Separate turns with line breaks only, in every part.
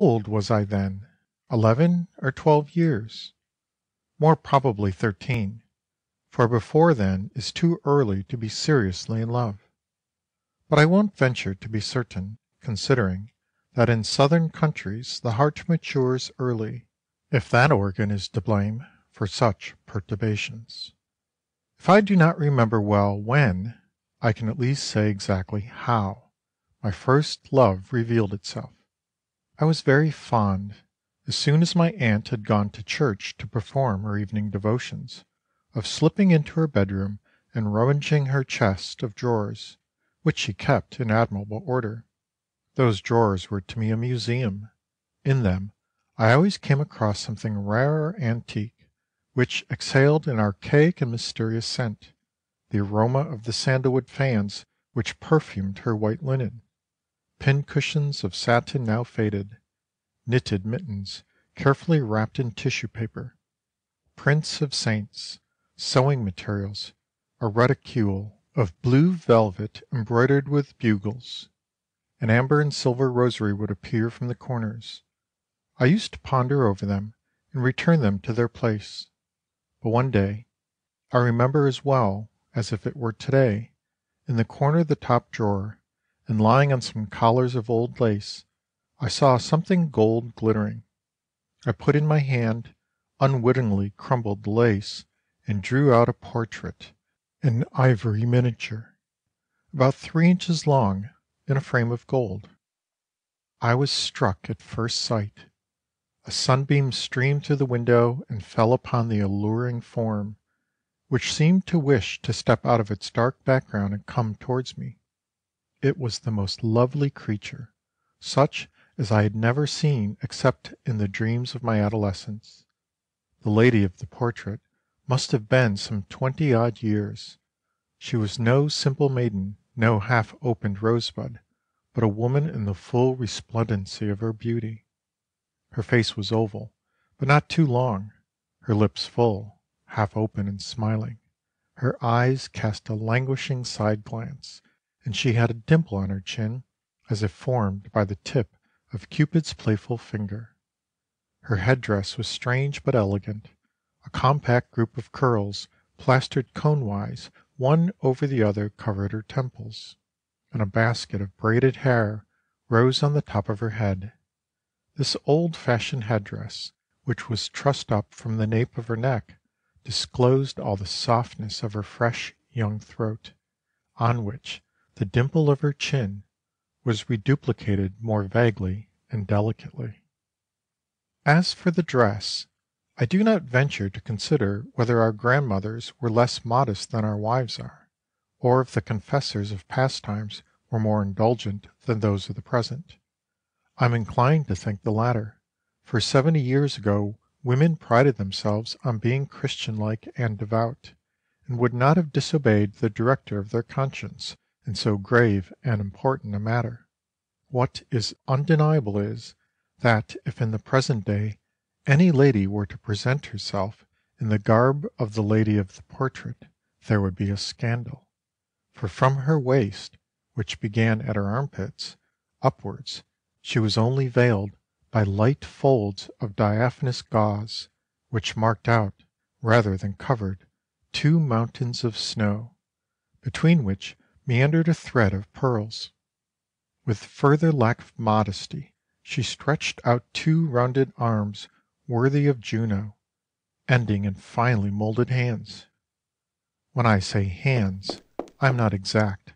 old was I then? 11 or 12 years? More probably 13, for before then is too early to be seriously in love. But I won't venture to be certain, considering that in southern countries the heart matures early, if that organ is to blame for such perturbations. If I do not remember well when, I can at least say exactly how, my first love revealed itself. I was very fond, as soon as my aunt had gone to church to perform her evening devotions, of slipping into her bedroom and rummaging her chest of drawers, which she kept in admirable order. Those drawers were to me a museum. In them I always came across something rare or antique, which exhaled an archaic and mysterious scent, the aroma of the sandalwood fans which perfumed her white linen, pin-cushions of satin now faded, knitted mittens carefully wrapped in tissue paper, prints of saints, sewing materials, a reticule of blue velvet embroidered with bugles. An amber and silver rosary would appear from the corners. I used to ponder over them and return them to their place. But one day, I remember as well as if it were today, in the corner of the top drawer, and lying on some collars of old lace, I saw something gold glittering. I put in my hand, unwittingly crumbled the lace, and drew out a portrait, an ivory miniature, about 3 inches long, in a frame of gold. I was struck at first sight. A sunbeam streamed through the window and fell upon the alluring form, which seemed to wish to step out of its dark background and come towards me. It was the most lovely creature, such as I had never seen except in the dreams of my adolescence. The lady of the portrait must have been some 20-odd years. She was no simple maiden, no half-opened rosebud, but a woman in the full resplendency of her beauty. Her face was oval, but not too long, her lips full, half open and smiling, her eyes cast a languishing side glance, and she had a dimple on her chin, as if formed by the tip of Cupid's playful finger. Her head-dress was strange but elegant. A compact group of curls, plastered cone-wise, one over the other, covered her temples, and a basket of braided hair rose on the top of her head. This old-fashioned head-dress, which was trussed up from the nape of her neck, disclosed all the softness of her fresh young throat, on which the dimple of her chin was reduplicated more vaguely and delicately. As for the dress, I do not venture to consider whether our grandmothers were less modest than our wives are, or if the confessors of past times were more indulgent than those of the present. I am inclined to think the latter, for 70 years ago women prided themselves on being Christian-like and devout, and would not have disobeyed the director of their conscience in so grave and important a matter. What is undeniable is, that if in the present day any lady were to present herself in the garb of the lady of the portrait, there would be a scandal, for from her waist, which began at her armpits, upwards, she was only veiled by light folds of diaphanous gauze, which marked out, rather than covered, 2 mountains of snow, between which meandered a thread of pearls. With further lack of modesty, she stretched out 2 rounded arms worthy of Juno, ending in finely moulded hands. When I say hands, I am not exact,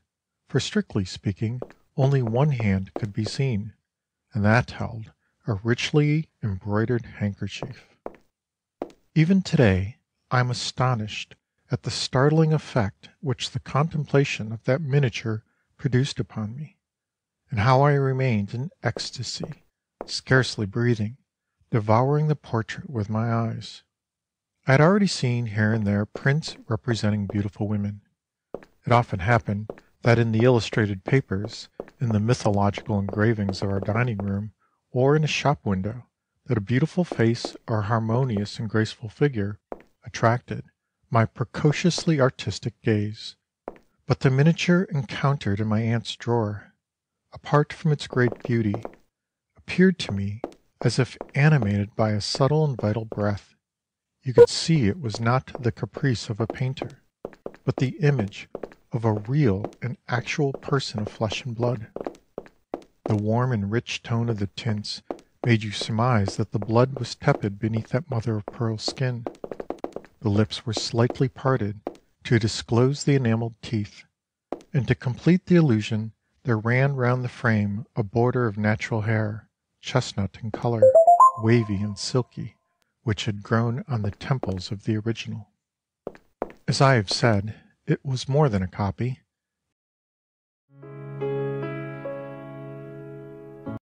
for strictly speaking, only one hand could be seen, and that held a richly embroidered handkerchief. Even today I am astonished at the startling effect which the contemplation of that miniature produced upon me, and how I remained in ecstasy, scarcely breathing, devouring the portrait with my eyes. I had already seen here and there prints representing beautiful women. It often happened that in the illustrated papers, in the mythological engravings of our dining room, or in a shop window, that a beautiful face or a harmonious and graceful figure attracted my precociously artistic gaze. But the miniature encountered in my aunt's drawer, apart from its great beauty, appeared to me as if animated by a subtle and vital breath. You could see it was not the caprice of a painter, but the image of a real and actual person of flesh and blood. The warm and rich tone of the tints made you surmise that the blood was tepid beneath that mother of pearl skin. The lips were slightly parted to disclose the enameled teeth, and to complete the illusion there ran round the frame a border of natural hair, chestnut in color, wavy and silky, which had grown on the temples of the original. As I have said, it was more than a copy.